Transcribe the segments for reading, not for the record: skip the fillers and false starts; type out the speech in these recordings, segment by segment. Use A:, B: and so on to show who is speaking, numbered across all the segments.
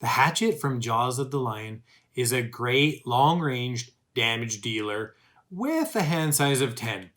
A: The Hatchet from Jaws of the Lion is a great long-range damage dealer with a hand size of 10.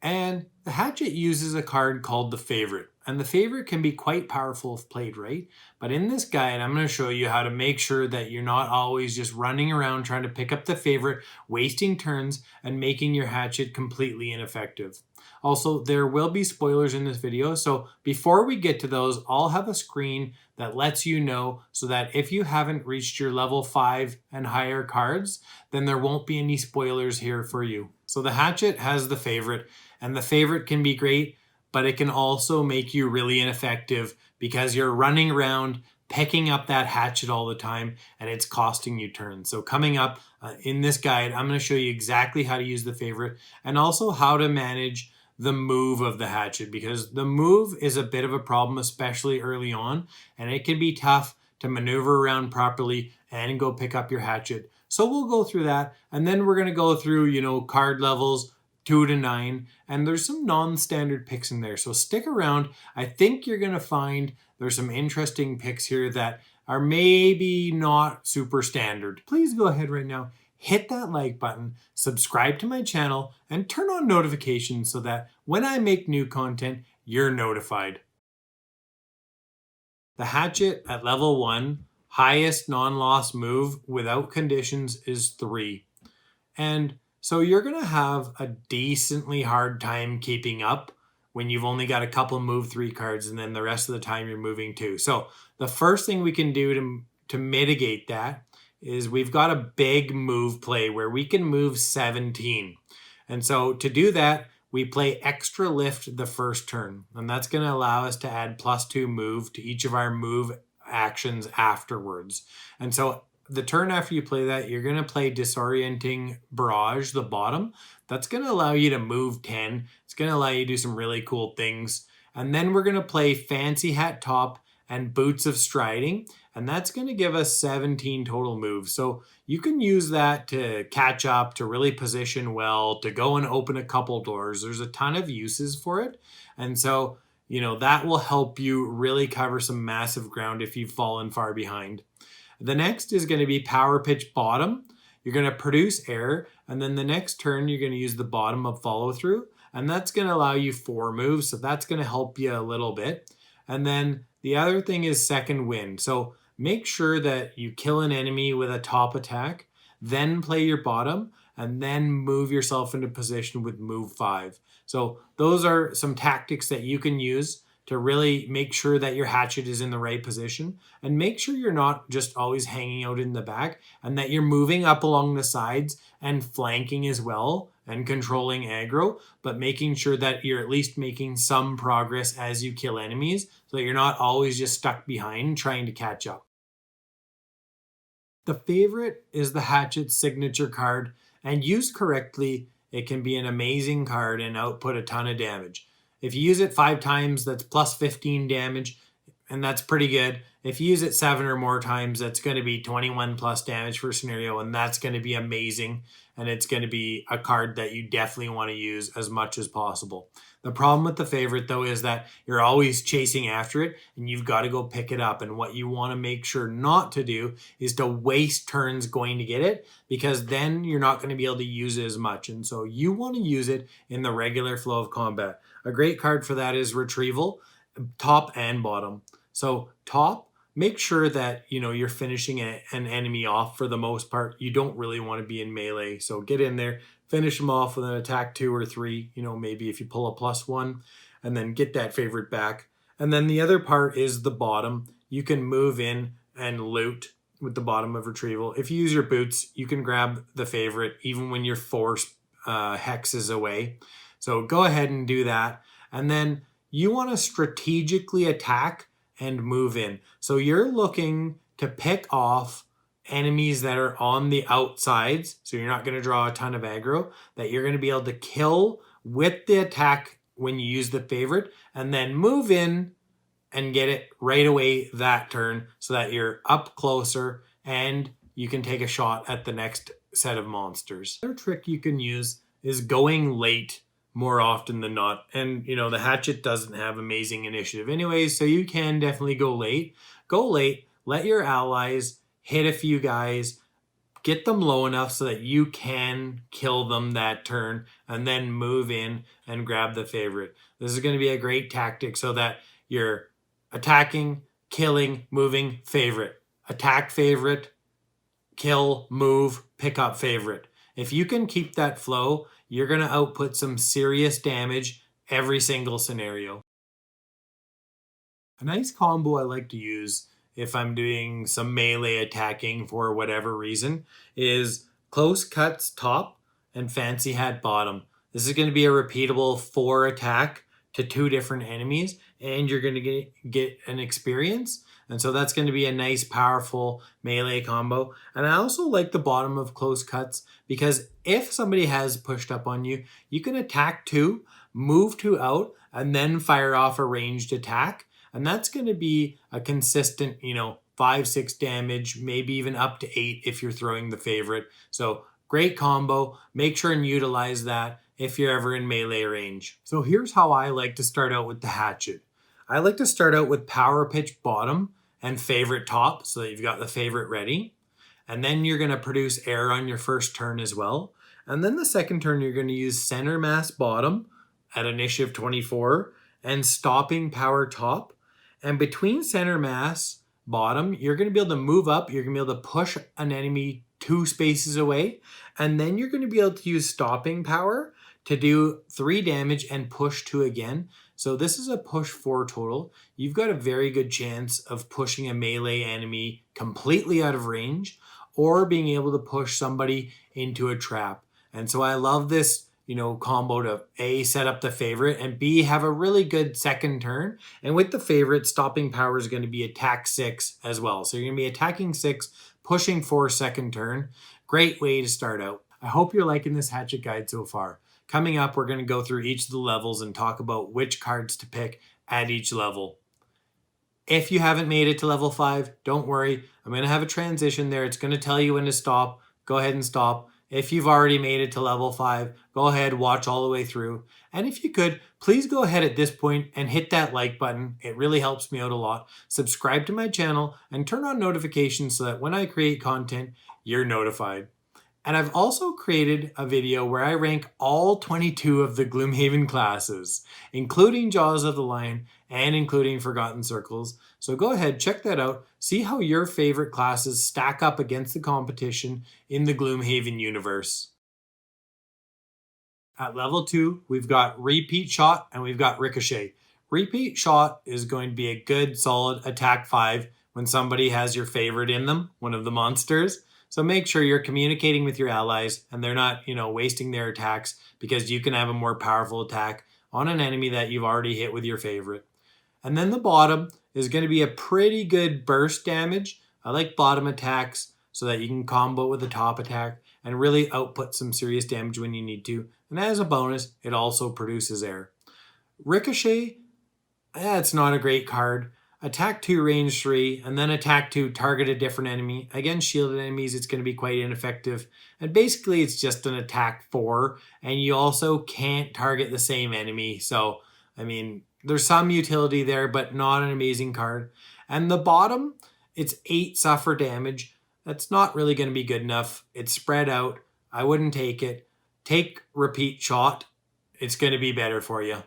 A: And the Hatchet uses a card called the Favorite. And the Favorite can be quite powerful if played right. But in this guide, I'm going to show you how to make sure that you're not always just running around trying to pick up the Favorite, wasting turns, and making your Hatchet completely ineffective. Also, there will be spoilers in this video, so before we get to those, I'll have a screen that lets you know so that if you haven't reached your level 5 and higher cards, then there won't be any spoilers here for you. So the Hatchet has the Favorite, and the Favorite can be great, but it can also make you really ineffective because you're running around picking up that Hatchet all the time and it's costing you turns. So coming up in this guide, I'm going to show you exactly how to use the Favorite and also how to manage the move of the Hatchet, because the move is a bit of a problem, especially early on, and it can be tough to maneuver around properly and go pick up your Hatchet. So we'll go through that, and then we're going to go through, card levels 2 to 9, and there's some non-standard picks in there. So stick around. I think you're going to find there's some interesting picks here that are maybe not super standard. Please go ahead right now, hit that like button, subscribe to my channel, and turn on notifications so that when I make new content, you're notified. The Hatchet at level 1, highest non-loss move without conditions is 3. And so you're going to have a decently hard time keeping up when you've only got a couple move 3 cards and then the rest of the time you're moving 2. So the first thing we can do to mitigate that is we've got a big move play where we can move 17. And so to do that, we play extra lift the first turn. And that's going to allow us to add +2 move to each of our move actions afterwards. And so the turn after you play that, you're going to play Disorienting Barrage, the bottom. That's going to allow you to move 10. It's going to allow you to do some really cool things. And then we're going to play Fancy Hat top and Boots of Striding. And that's going to give us 17 total moves. So you can use that to catch up, to really position well, to go and open a couple doors. There's a ton of uses for it. And so, that will help you really cover some massive ground if you've fallen far behind. The next is going to be Power Pitch bottom. You're going to produce air, and then the next turn you're going to use the bottom of follow through, and that's going to allow you 4 moves, so that's going to help you a little bit. And then the other thing is Second Wind. So make sure that you kill an enemy with a top attack, then play your bottom, and then move yourself into position with move 5. So those are some tactics that you can use to really make sure that your Hatchet is in the right position, and make sure you're not just always hanging out in the back and that you're moving up along the sides and flanking as well and controlling aggro, but making sure that you're at least making some progress as you kill enemies so that you're not always just stuck behind trying to catch up. The Favorite is the Hatchet's signature card, and used correctly, it can be an amazing card and output a ton of damage. If you use it 5 times, that's plus 15 damage, and that's pretty good. If you use it 7 or more times, that's going to be 21 plus damage per scenario, and that's going to be amazing. And it's going to be a card that you definitely want to use as much as possible. The problem with the Favorite, though, is that you're always chasing after it, and you've got to go pick it up. And what you want to make sure not to do is to waste turns going to get it, because then you're not going to be able to use it as much. And so you want to use it in the regular flow of combat. A great card for that is Retrieval, top and bottom. So top, make sure that you're finishing an enemy off for the most part. You don't really want to be in melee, so get in there, finish them off with an attack 2 or 3, maybe if you pull a +1, and then get that Favorite back. And then the other part is the bottom. You can move in and loot with the bottom of Retrieval. If you use your boots, you can grab the Favorite even when you're 4 hexes away. So go ahead and do that. And then you want to strategically attack and move in. So you're looking to pick off enemies that are on the outsides, so you're not going to draw a ton of aggro, that you're going to be able to kill with the attack when you use the Favorite, and then move in and get it right away that turn so that you're up closer and you can take a shot at the next set of monsters. Another trick you can use is going late more often than not. And, the Hatchet doesn't have amazing initiative anyways, so you can definitely go late. Go late, let your allies hit a few guys, get them low enough so that you can kill them that turn, and then move in and grab the favorite. This is going to be a great tactic so that you're attacking, killing, moving, favorite. Attack, favorite, kill, move, pick up, favorite. If you can keep that flow, you're going to output some serious damage every single scenario. A nice combo I like to use if I'm doing some melee attacking for whatever reason is close cuts top and fancy hat bottom. This is going to be a repeatable 4 attack to 2 different enemies, and you're going to get an experience. And so that's going to be a nice, powerful melee combo. And I also like the bottom of close cuts because if somebody has pushed up on you, you can attack 2, move 2 out, and then fire off a ranged attack. And that's going to be a consistent, 5, 6 damage, maybe even up to 8 if you're throwing the favorite. So great combo. Make sure and utilize that if you're ever in melee range. So here's how I like to start out with the Hatchet. I like to start out with power pitch bottom and favorite top so that you've got the favorite ready. And then you're going to produce air on your first turn as well. And then the second turn, you're going to use center mass bottom at initiative 24 and stopping power top. And between center mass bottom, you're going to be able to move up. You're going to be able to push an enemy 2 spaces away. And then you're going to be able to use stopping power to do 3 damage and push 2 again. So this is a push 4 total. You've got a very good chance of pushing a melee enemy completely out of range or being able to push somebody into a trap. And so I love this combo to A, set up the favorite, and B, have a really good second turn. And with the favorite, stopping power is going to be attack 6 as well. So you're going to be attacking 6, pushing 4 second turn. Great way to start out. I hope you're liking this Hatchet guide so far. Coming up, we're going to go through each of the levels and talk about which cards to pick at each level. If you haven't made it to level 5, don't worry. I'm going to have a transition there. It's going to tell you when to stop. Go ahead and stop. If you've already made it to level 5, go ahead, watch all the way through. And if you could, please go ahead at this point and hit that like button. It really helps me out a lot. Subscribe to my channel and turn on notifications so that when I create content, you're notified. And I've also created a video where I rank all 22 of the Gloomhaven classes, including Jaws of the Lion and including Forgotten Circles. So go ahead, check that out. See how your favorite classes stack up against the competition in the Gloomhaven universe. At level 2, we've got Repeat Shot and we've got Ricochet. Repeat Shot is going to be a good, solid attack 5 when somebody has your favorite in them, one of the monsters. So make sure you're communicating with your allies and they're not, wasting their attacks because you can have a more powerful attack on an enemy that you've already hit with your favorite. And then the bottom is going to be a pretty good burst damage. I like bottom attacks so that you can combo with the top attack and really output some serious damage when you need to. And as a bonus, it also produces air. Ricochet, it's not a great card. Attack 2, range 3, and then attack 2, target a different enemy. Against shielded enemies, it's going to be quite ineffective. And basically, it's just an attack 4, and you also can't target the same enemy. So, there's some utility there, but not an amazing card. And the bottom, it's 8 suffer damage. That's not really going to be good enough. It's spread out. I wouldn't take it. Take Repeat Shot. It's going to be better for you.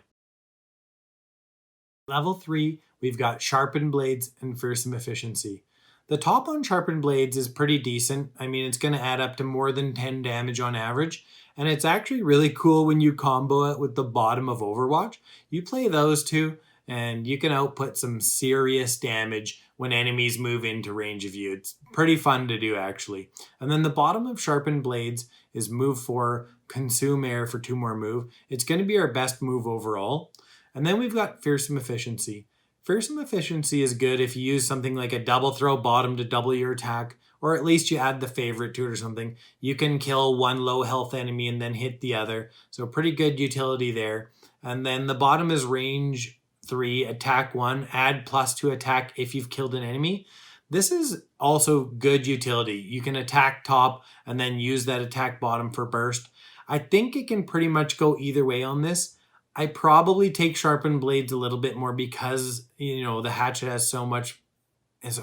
A: Level 3, we've got Sharpened Blades and Fearsome Efficiency. The top on Sharpened Blades is pretty decent. It's going to add up to more than 10 damage on average. And it's actually really cool when you combo it with the bottom of Overwatch. You play those two and you can output some serious damage when enemies move into range of you. It's pretty fun to do actually. And then the bottom of Sharpened Blades is move 4, consume air for 2 more move. It's going to be our best move overall. And then we've got Fearsome Efficiency. Fearsome Efficiency is good if you use something like a double throw bottom to double your attack, or at least you add the favorite to it or something. You can kill 1 low health enemy and then hit the other. So pretty good utility there. And then the bottom is range 3, attack 1, add +2 attack if you've killed an enemy. This is also good utility. You can attack top and then use that attack bottom for burst. I think it can pretty much go either way on this. I probably take Sharpened Blades a little bit more because, the Hatchet has so much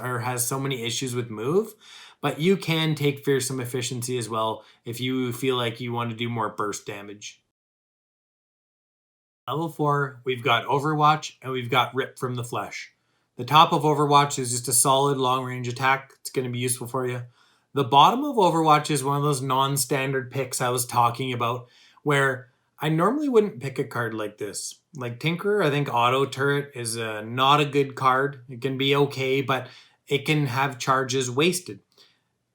A: or has so many issues with move, but you can take fearsome efficiency as well if you feel like you want to do more burst damage. Level 4, we've got Overwatch and we've got Rip from the Flesh. The top of Overwatch is just a solid long range attack. It's going to be useful for you. The bottom of Overwatch is one of those non-standard picks I was talking about, where I normally wouldn't pick a card like this. Like Tinkerer, I think Auto Turret is not a good card. It can be okay, but it can have charges wasted.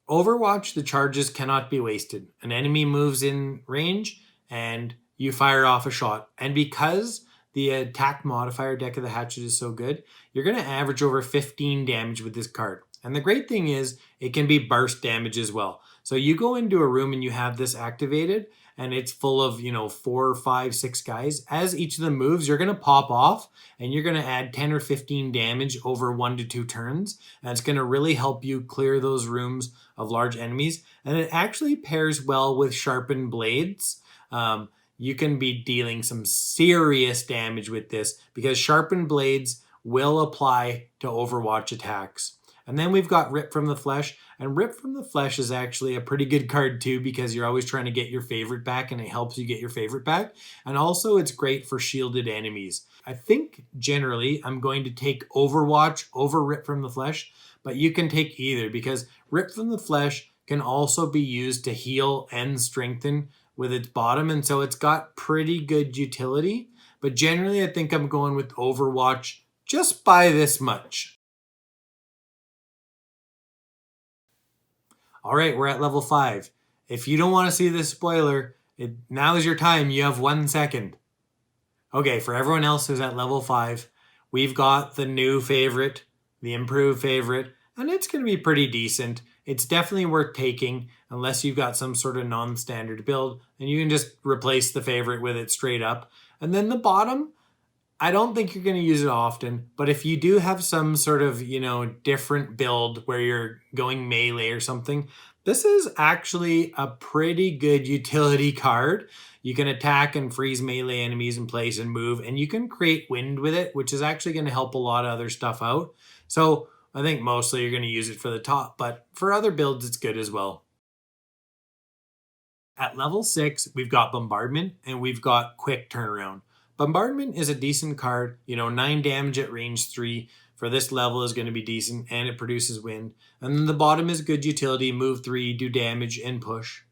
A: Overwatch, the charges cannot be wasted. An enemy moves in range and you fire off a shot. And because the attack modifier deck of the Hatchet is so good, you're going to average over 15 damage with this card. And the great thing is it can be burst damage as well. So you go into a room and you have this activated and it's full of, 4, 5, 6 guys. As each of them moves, you're going to pop off and you're going to add 10 or 15 damage over 1 to 2 turns. And it's going to really help you clear those rooms of large enemies. And it actually pairs well with Sharpened Blades. You can be dealing some serious damage with this because Sharpened Blades will apply to Overwatch attacks. And then we've got Rip from the Flesh. And Rip from the Flesh is actually a pretty good card too because you're always trying to get your favorite back and it helps you get your favorite back. And also it's great for shielded enemies. I think generally I'm going to take Overwatch over Rip from the Flesh, but you can take either because Rip from the Flesh can also be used to heal and strengthen with its bottom. And so it's got pretty good utility. But generally I think I'm going with Overwatch just by this much. All right, we're at level 5. If you don't want to see this spoiler, now is your time. You have 1 second. Okay, for everyone else who's at level 5, we've got the new favorite, the improved favorite, and it's going to be pretty decent. It's definitely worth taking unless you've got some sort of non-standard build, and you can just replace the favorite with it straight up. And then the bottom, I don't think you're going to use it often, but if you do have some sort of, different build where you're going melee or something, this is actually a pretty good utility card. You can attack and freeze melee enemies in place and move, and you can create wind with it, which is actually going to help a lot of other stuff out. So I think mostly you're going to use it for the top, but for other builds, it's good as well. At level 6, we've got Bombardment and we've got Quick Turnaround. Bombardment is a decent card, 9 damage at range 3 for this level is going to be decent and it produces wind. And then the bottom is good utility, move 3, do damage and push.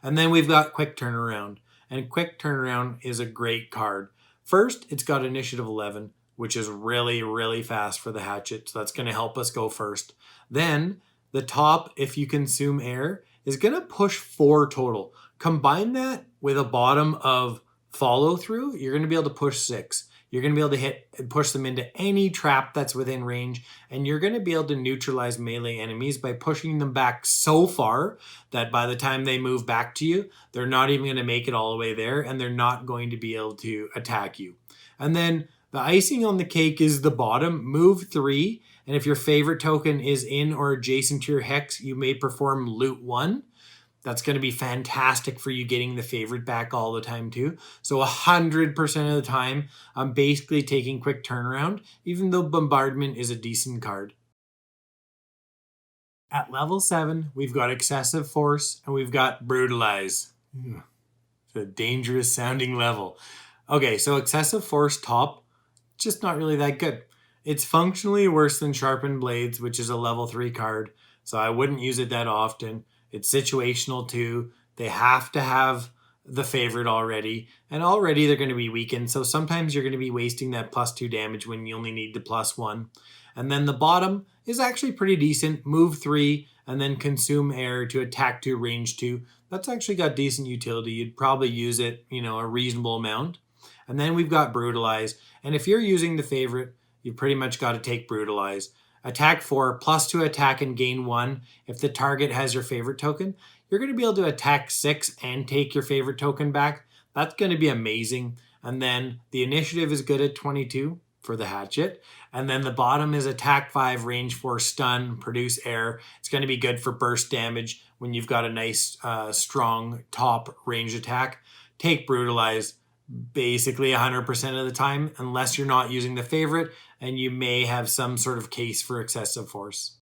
A: And then we've got Quick Turnaround. And Quick Turnaround is a great card. First, it's got Initiative 11, which is really, really fast for the Hatchet. So that's going to help us go first. Then the top, if you consume air, is going to push 4 total. Combine that with a bottom of follow through, you're going to be able to push 6. You're going to be able to hit and push them into any trap that's within range, and you're going to be able to neutralize melee enemies by pushing them back so far that by the time they move back to you, they're not even going to make it all the way there, and they're not going to be able to attack you. And then the icing on the cake is the bottom, move 3, and if your favorite token is in or adjacent to your hex, you may perform loot 1. That's going to be fantastic for you getting the favorite back all the time too. So 100% of the time, I'm basically taking Quick Turnaround, even though Bombardment is a decent card. At level 7, we've got Excessive Force and we've got Brutalize. It's a dangerous sounding level. Okay, so Excessive Force top, just not really that good. It's functionally worse than Sharpened Blades, which is a level 3 card, so I wouldn't use it that often. It's situational too. They have to have the favorite already, and already they're going to be weakened. So sometimes you're going to be wasting that +2 damage when you only need the +1. And then the bottom is actually pretty decent. Move 3 and then consume air to attack 2, range 2. That's actually got decent utility. You'd probably use it, a reasonable amount. And then we've got Brutalize. And if you're using the favorite, you pretty much got to take Brutalize. Attack 4, +2 attack and gain 1. If the target has your favorite token, you're going to be able to attack 6 and take your favorite token back. That's going to be amazing. And then the initiative is good at 22 for the Hatchet. And then the bottom is attack 5, range 4, stun, produce air. It's going to be good for burst damage when you've got a nice, strong top range attack. Take Brutalize basically 100% of the time, unless you're not using the favorite. and you may have some sort of case for excessive force.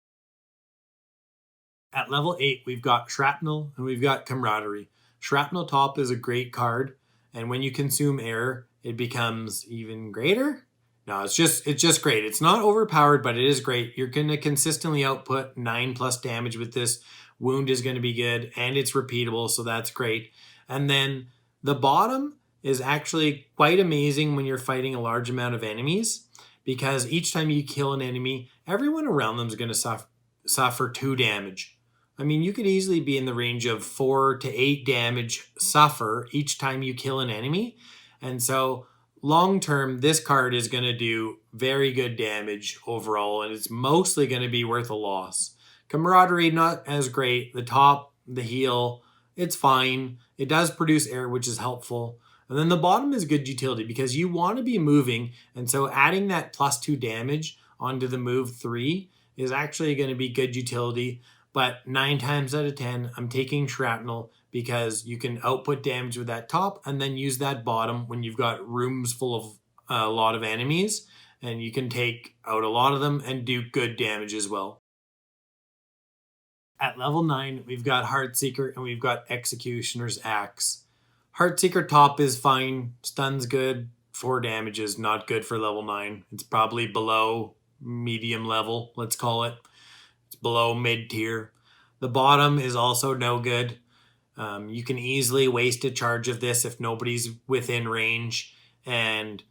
A: At level 8, we've got Shrapnel and we've got Camaraderie. Shrapnel Top is a great card, and when you consume air, it becomes even greater. No, it's just great. It's not overpowered, but it is great. You're going to consistently output 9+ damage with this. Wound is going to be good, and it's repeatable, so that's great. And then the bottom is actually quite amazing when you're fighting a large amount of enemies, because each time you kill an enemy, everyone around them is going to suffer 2 damage. I mean, you could easily be in the range of 4 to 8 damage suffer each time you kill an enemy. And so long term, this card is going to do very good damage overall, and it's mostly going to be worth a loss. Camaraderie, not as great. The top, the heal, it's fine. It does produce air, which is helpful. And then the bottom is good utility because you want to be moving, and so adding that +2 damage onto the move 3 is actually going to be good utility. But 9 times out of 10, I'm taking Shrapnel because you can output damage with that top and then use that bottom when you've got rooms full of a lot of enemies, and you can take out a lot of them and do good damage as well. At level 9, we've got Heartseeker and we've got Executioner's Axe. Heartseeker top is fine, stun's good, 4 damage is not good for level 9. It's probably below medium level, let's call it. It's below mid-tier. The bottom is also no good. You can easily waste a charge of this if nobody's within range. And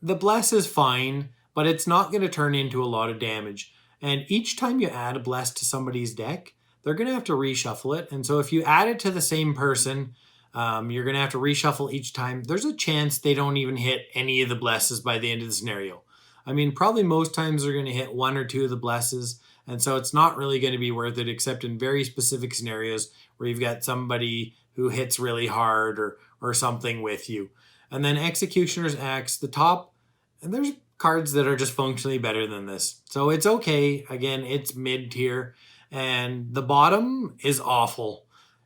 A: the Bless is fine, but it's not going to turn into a lot of damage. And each time you add a Bless to somebody's deck, they're going to have to reshuffle it. And so if you add it to the same person, you're going to have to reshuffle each time. There's a chance they don't even hit any of the Blesses by the end of the scenario. I mean, probably most times they're going to hit 1 or 2 of the Blesses. And so it's not really going to be worth it, except in very specific scenarios where you've got somebody who hits really hard or something with you. And then Executioner's Axe, the top, and there's cards that are just functionally better than this. So it's okay. Again, it's mid-tier. And the bottom is awful.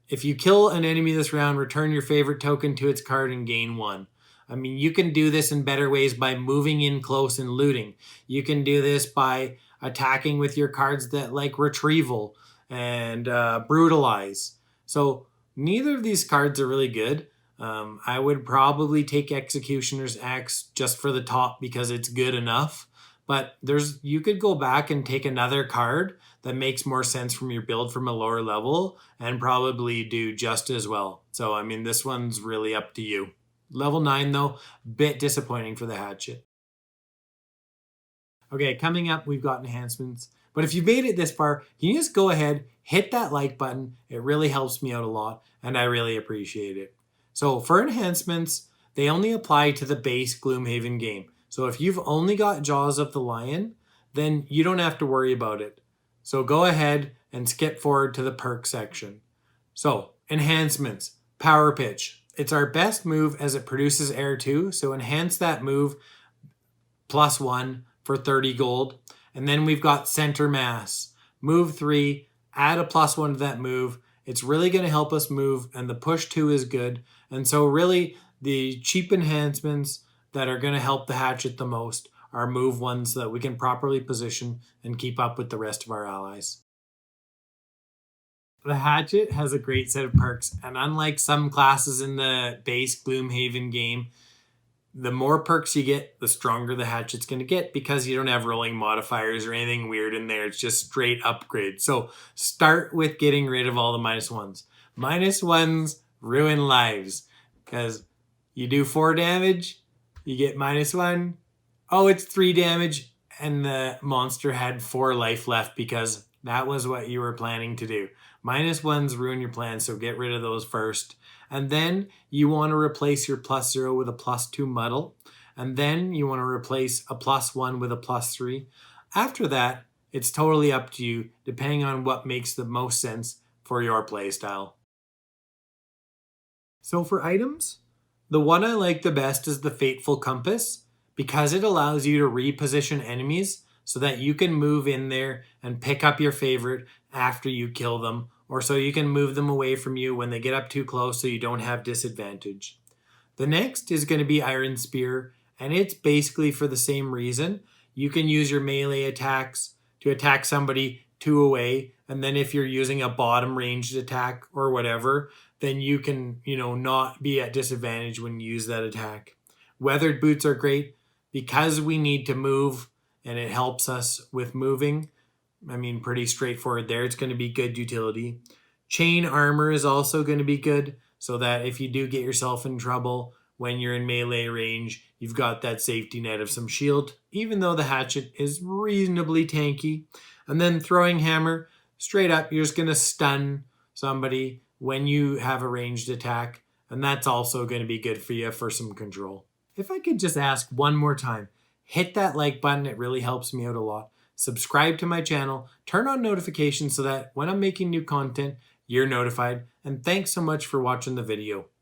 A: If you kill an enemy this round, return your favorite token to its card and gain 1. I mean, you can do this in better ways by moving in close and looting. You can do this by attacking with your cards that like Retrieval and Brutalize. So neither of these cards are really good. I would probably take Executioner's Axe just for the top because it's good enough. But you could go back and take another card that makes more sense from your build from a lower level and probably do just as well. So, I mean, this one's really up to you. Level 9, though, bit disappointing for the Hatchet. Okay, coming up, we've got enhancements. But if you made it this far, can you just go ahead, hit that like button? It really helps me out a lot, and I really appreciate it. So for enhancements, they only apply to the base Gloomhaven game. So if you've only got Jaws of the Lion, then you don't have to worry about it. So go ahead and skip forward to the perk section. So enhancements, Power Pitch. It's our best move as it produces air too. So enhance that move +1 for 30 gold. And then we've got Center Mass. Move 3, add a +1 to that move. It's really going to help us move, and the push 2 is good. And so really the cheap enhancements that are going to help the Hatchet the most are move ones so that we can properly position and keep up with the rest of our allies. The Hatchet has a great set of perks, and unlike some classes in the base Gloomhaven game, the more perks you get, the stronger the Hatchet's going to get because you don't have rolling modifiers or anything weird in there. It's just straight upgrade. So start with getting rid of all the -1s. -1s ruin lives because you do 4 damage, you get -1. Oh, it's 3 damage, and the monster had 4 life left because that was what you were planning to do. -1s ruin your plan, so get rid of those first. And then you want to replace your +0 with a +2 muddle. And then you want to replace a +1 with a +3. After that, it's totally up to you, depending on what makes the most sense for your playstyle. So for items, the one I like the best is the Fateful Compass, because it allows you to reposition enemies so that you can move in there and pick up your favorite after you kill them, or so you can move them away from you when they get up too close so you don't have disadvantage. The next is going to be Iron Spear, and it's basically for the same reason. You can use your melee attacks to attack somebody 2 away, and then if you're using a bottom ranged attack or whatever, then you can, not be at disadvantage when you use that attack. Weathered boots are great because we need to move and it helps us with moving. I mean, pretty straightforward there. It's going to be good utility. Chain armor is also going to be good so that if you do get yourself in trouble when you're in melee range, you've got that safety net of some shield, even though the hatchet is reasonably tanky. And then throwing hammer, straight up, you're just going to stun somebody when you have a ranged attack. And that's also going to be good for you for some control. If I could just ask one more time, hit that like button. It really helps me out a lot. Subscribe to my channel, turn on notifications so that when I'm making new content, you're notified. And thanks so much for watching the video.